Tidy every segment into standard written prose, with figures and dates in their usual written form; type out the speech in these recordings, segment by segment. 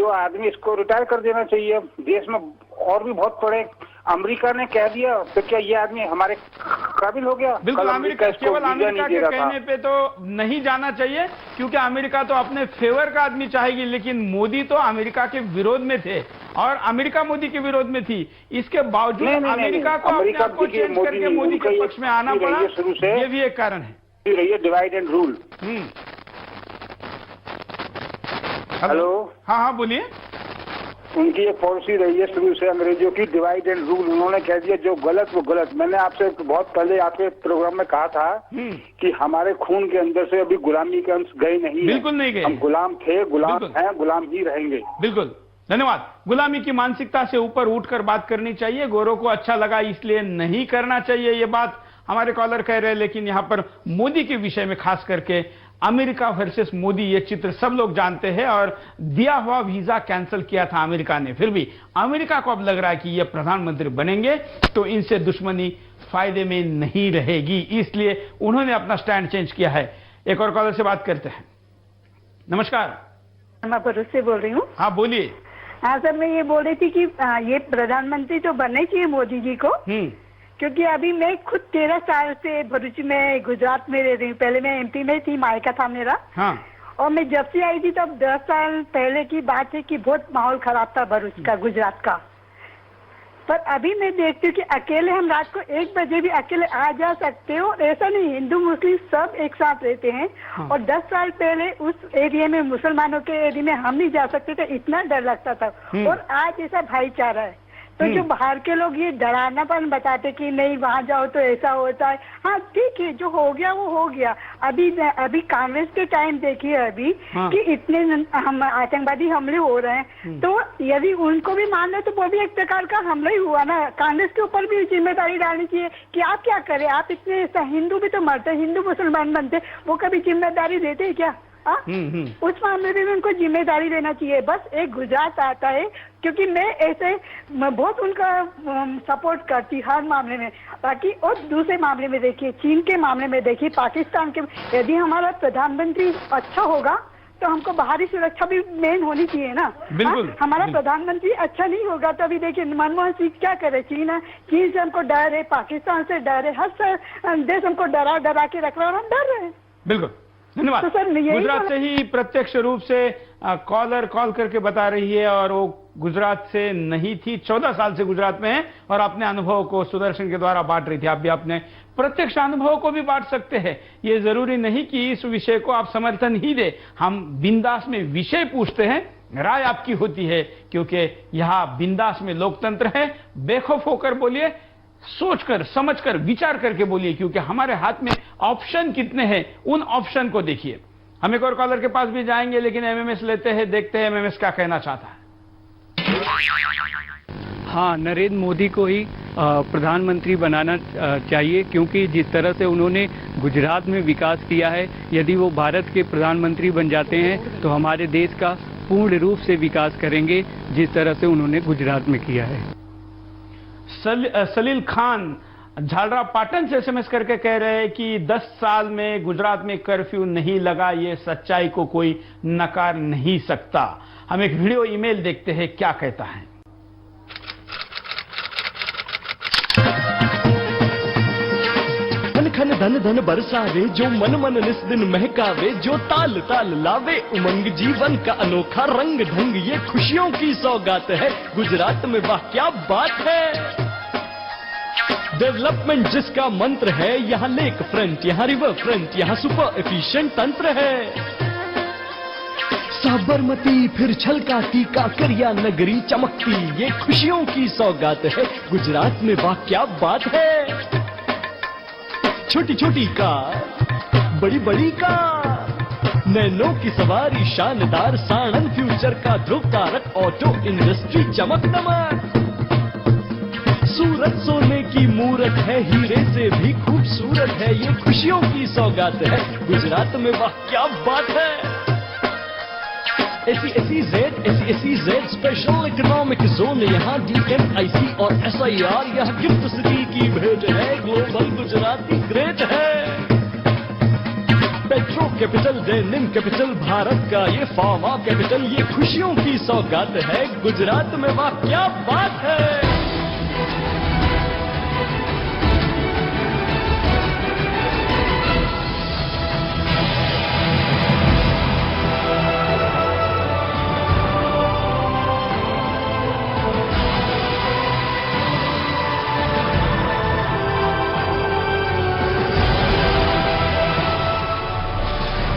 जो आदमी इसको रिटायर कर देना चाहिए। देश में और भी बहुत पड़े, अमेरिका ने कह दिया तो क्या ये आदमी हमारे काबिल हो गया? बिल्कुल, अमेरिका केवल अमेरिका के कहने पे तो नहीं जाना चाहिए, क्योंकि अमेरिका तो अपने फेवर का आदमी चाहेगी, लेकिन मोदी तो अमेरिका के विरोध में थे और अमेरिका मोदी के विरोध में थी। इसके बावजूद अमेरिका को अपने आप को चेंज करके मोदी के पक्ष में आना पड़ा, शुरू से ये भी एक कारण है। Divide and rule. हेलो, हाँ बोलिए। उनकी एक पॉलिसी रही है शुरू से अंग्रेजों की, डिवाइड एंड रूल। उन्होंने कह दिया जो गलत वो गलत। मैंने आपसे बहुत पहले आपके प्रोग्राम में कहा था कि हमारे खून के अंदर से अभी गुलामी के अंश गए नहीं। बिल्कुल नहीं गए। हम गुलाम थे, गुलाम हैं, गुलाम ही रहेंगे। बिल्कुल, धन्यवाद। गुलामी की मानसिकता से ऊपर उठकर बात करनी चाहिए। गोरों को अच्छा लगा इसलिए नहीं करना चाहिए, ये बात हमारे कॉलर कह रहे हैं। लेकिन यहां पर मोदी के विषय में खास करके अमेरिका वर्सेस मोदी, ये चित्र सब लोग जानते हैं और दिया हुआ वीजा कैंसिल किया था अमेरिका ने। फिर भी अमेरिका को अब लग रहा है कि ये प्रधानमंत्री बनेंगे तो इनसे दुश्मनी फायदे में नहीं रहेगी, इसलिए उन्होंने अपना स्टैंड चेंज किया है। एक और कॉलर से बात करते हैं। नमस्कार, मैं भरूच से बोल रही हूँ। हाँ बोलिए। हाँ सर, मैं ये बोल रही थी कि ये प्रधानमंत्री तो बनना चाहिए मोदी जी को, क्योंकि अभी मैं खुद 13 साल से भरूच में गुजरात में रह रही हूँ। पहले मैं एमपी में थी, मायका था मेरा। हाँ। और मैं जब से आई थी तब 10 साल पहले की बात है कि बहुत माहौल खराब था भरूच का, गुजरात का। पर अभी मैं देखती हूँ कि अकेले हम रात को 1 बजे भी अकेले आ जा सकते हो। ऐसा नहीं, हिंदू मुस्लिम सब एक साथ रहते हैं। हाँ। और 10 साल पहले उस एरिया में, मुसलमानों के एरिया में हम नहीं जा सकते थे, इतना डर लगता था। और आज ऐसा भाईचारा है। तो जो बाहर के लोग ये डरानापन बताते कि नहीं वहां जाओ तो ऐसा होता है, हाँ ठीक है, जो हो गया वो हो गया। अभी कांग्रेस के टाइम देखिए अभी कि इतने हम आतंकवादी हमले हो रहे हैं, तो यदि उनको भी मान ले तो वो भी एक प्रकार का हमला ही हुआ ना। कांग्रेस के ऊपर भी जिम्मेदारी डालनी चाहिए कि आप क्या करें। आप इतने हिंदू भी तो मरते, हिंदू मुसलमान बनते, वो कभी जिम्मेदारी देते हैं क्या? उस मामले में भी उनको जिम्मेदारी देना चाहिए। बस एक गुजरात आता है, क्योंकि मैं बहुत उनका सपोर्ट करती हर मामले में। बाकी और दूसरे मामले में देखिए, चीन के मामले में देखिए, पाकिस्तान के, यदि हमारा प्रधानमंत्री अच्छा होगा तो हमको बाहरी सुरक्षा भी मेन होनी चाहिए ना। बिल्कुल। हमारा प्रधानमंत्री अच्छा नहीं होगा तो अभी देखिए मनमोहन सिंह क्या करे, चीन से हमको डर है, पाकिस्तान से डर है, हर देश हमको डरा के रख रहा है और हम डर रहे हैं। बिल्कुल, धन्यवाद। तो सर गुजरात से ही प्रत्यक्ष रूप से कॉलर कॉल करके बता रही है और वो गुजरात से नहीं थी, 14 साल से गुजरात में है और अपने अनुभव को सुदर्शन के द्वारा बांट रही थी। आप भी अपने प्रत्यक्ष अनुभव को भी बांट सकते हैं। ये जरूरी नहीं कि इस विषय को आप समर्थन ही दे। हम बिंदास में विषय पूछते हैं, राय आपकी होती है, क्योंकि यहाँ बिंदास में लोकतंत्र है। बेखौफ होकर बोलिए, सोचकर समझकर विचार करके बोलिए, क्योंकि हमारे हाथ में ऑप्शन कितने हैं उन ऑप्शन को देखिए। हम एक और कॉलर के पास भी जाएंगे, लेकिन एमएमएस लेते हैं, देखते हैं एमएमएस क्या कहना चाहता है। हाँ, नरेंद्र मोदी को ही प्रधानमंत्री बनाना चाहिए, क्योंकि जिस तरह से उन्होंने गुजरात में विकास किया है, यदि वो भारत के प्रधानमंत्री बन जाते हैं तो हमारे देश का पूर्ण रूप से विकास करेंगे, जिस तरह से उन्होंने गुजरात में किया है। सलील खान झालरा पाटन से एसएमएस करके कह रहे हैं कि 10 साल में गुजरात में कर्फ्यू नहीं लगा, ये सच्चाई को कोई नकार नहीं सकता। हम एक वीडियो ईमेल देखते हैं क्या कहता है। खन धन धन बरसावे, जो मन मन निस दिन महकावे, जो ताल ताल लावे उमंग, जीवन का अनोखा रंग ढंग, ये खुशियों की सौगात है गुजरात में। वाह क्या बात है। डेवलपमेंट जिसका मंत्र है, यहाँ लेक फ्रंट, यहाँ रिवर फ्रंट, यहाँ सुपर एफिशिएंट तंत्र है। साबरमती फिर छलकाती, काकरिया नगरी चमकती, ये खुशियों की सौगात है गुजरात में। वाह क्या बात है। छोटी छोटी कार, बड़ी बड़ी कार, नैनो की सवारी शानदार, साणंद फ्यूचर का ध्रुव तारक, ऑटो इंडस्ट्री चमक दमक। सूरत सोने की मूरत है, हीरे से भी खूबसूरत है, ये खुशियों की सौगात है गुजरात में। वाह क्या बात है। SEZ स्पेशल इकोनॉमिक जोन, यहाँ DMIC और SIR, यह गिफ्ट सिटी की भेंट है, ग्लोबल गुजराती ग्रेट है। Petrol metro capital denim capital Bharat का ये फार्मा कैपिटल, ये खुशियों की सौगात है गुजरात में, वाह क्या बात है।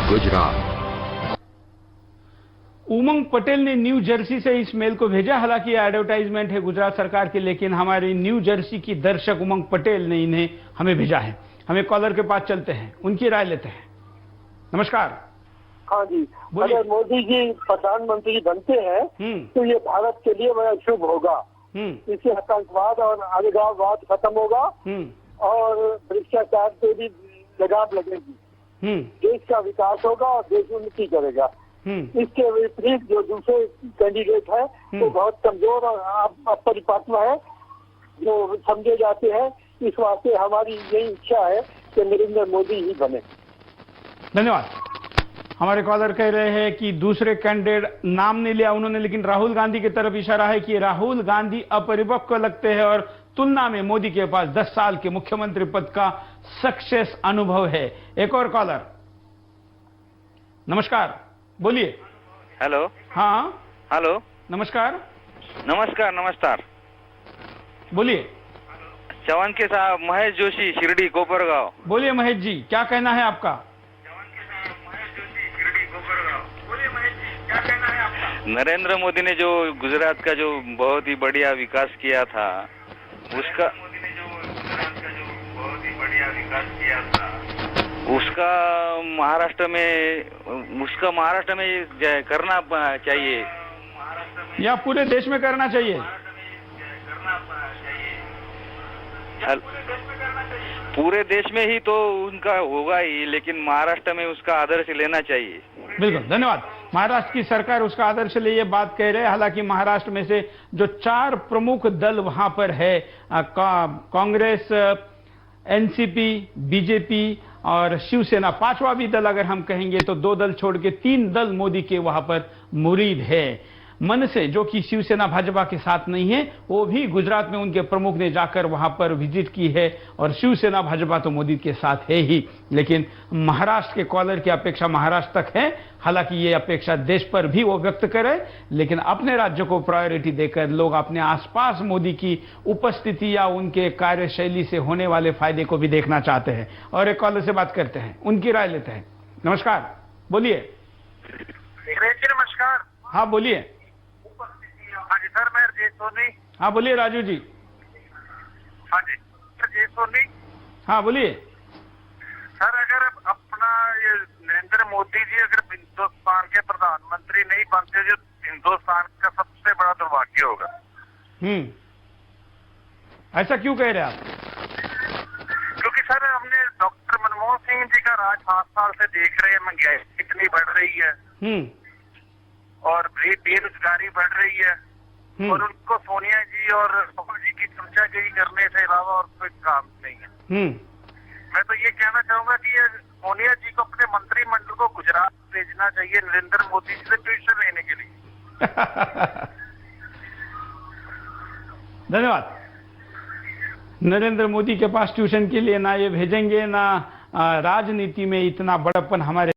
गुजरात। उमंग पटेल ने न्यू जर्सी से इस मेल को भेजा। हालांकि ये एडवर्टाइजमेंट है गुजरात सरकार की, लेकिन हमारी न्यू जर्सी की दर्शक उमंग पटेल ने इन्हें हमें भेजा है। हमें कॉलर के पास चलते हैं, उनकी राय लेते हैं। नमस्कार। हाँ जी, बोलिए। अगर मोदी जी प्रधानमंत्री बनते हैं तो ये भारत के लिए बड़ा शुभ होगा। इससे आतंकवाद और अलगाववाद खत्म होगा और भ्रष्टाचार पे भी लगाम लगेगी। देश का विकास होगा और देश उन्नति करेगा। इसके विपरीत जो दूसरे कैंडिडेट है वो बहुत कमजोर और अपरिपक्व है, जो समझे जाते हैं। इस वास्ते हमारी यही इच्छा है कि नरेंद्र मोदी ही बने। धन्यवाद। हमारे कॉलर कह रहे हैं कि दूसरे कैंडिडेट नाम नहीं लिया उन्होंने, लेकिन राहुल गांधी की तरफ इशारा है कि राहुल गांधी अपरिपक्व लगते हैं और तुलना में मोदी के पास 10 साल के मुख्यमंत्री पद का सक्सेस अनुभव है। एक और कॉलर। नमस्कार, बोलिए। हेलो। हाँ हेलो। नमस्कार। नमस्कार। नमस्कार, बोलिए। चौहान के साहब महेश जोशी, शिरडी कोपरगांव। बोलिए महेश जी, क्या कहना है आपका? नरेंद्र मोदी ने जो गुजरात का जो बहुत ही बढ़िया विकास किया था, उसका महाराष्ट्र में करना चाहिए या पूरे देश में करना चाहिए? पूरे देश में ही तो उनका होगा ही, लेकिन महाराष्ट्र में उसका आदर्श लेना चाहिए। बिल्कुल, धन्यवाद। महाराष्ट्र की सरकार उसका आदर्श ले ये बात कह रहे हैं। हालांकि महाराष्ट्र में से जो 4 प्रमुख दल वहां पर है, कांग्रेस, एनसीपी, बीजेपी और शिवसेना, 5वां भी दल अगर हम कहेंगे तो 2 दल छोड़ के 3 दल मोदी के वहां पर मुरीद है। मन से, जो कि शिवसेना भाजपा के साथ नहीं है, वो भी गुजरात में उनके प्रमुख ने जाकर वहां पर विजिट की है और शिवसेना भाजपा तो मोदी के साथ है ही। लेकिन महाराष्ट्र के कॉलर की अपेक्षा महाराष्ट्र तक है। हालांकि ये अपेक्षा देश पर भी वो व्यक्त करे, लेकिन अपने राज्य को प्रायोरिटी देकर लोग अपने आसपास मोदी की उपस्थिति या उनके कार्यशैली से होने वाले फायदे को भी देखना चाहते हैं। और एक कॉलर से बात करते हैं, उनकी राय लेते हैं। नमस्कार, बोलिए। नमस्कार। हाँ बोलिए। हाँ जी सर, मैं राजेश सोनी। हाँ बोलिए राजू जी। हाँ जी राजेश सोनी। हाँ बोलिए। सर, अगर अपना ये नरेंद्र मोदी जी अगर हिंदुस्तान के प्रधानमंत्री नहीं बनते जो हिंदुस्तान का सबसे बड़ा दुर्भाग्य होगा। ऐसा क्यों कह रहे हैं आप? क्योंकि सर हमने डॉक्टर मनमोहन सिंह जी का राज 7 साल से देख रहे हैं, महंगाई कितनी बढ़ रही है और बेरोजगारी बढ़ रही है और उनको सोनिया जी और राहुल जी की चर्चागिरी करने से अलावा और कोई काम नहीं है। मैं तो ये कहना चाहूंगा कि सोनिया जी को अपने मंत्रिमंडल को गुजरात भेजना चाहिए नरेंद्र मोदी जी से ट्यूशन लेने के लिए। धन्यवाद। नरेंद्र मोदी के पास ट्यूशन के लिए ना ये भेजेंगे, ना राजनीति में इतना बड़प्पन हमारे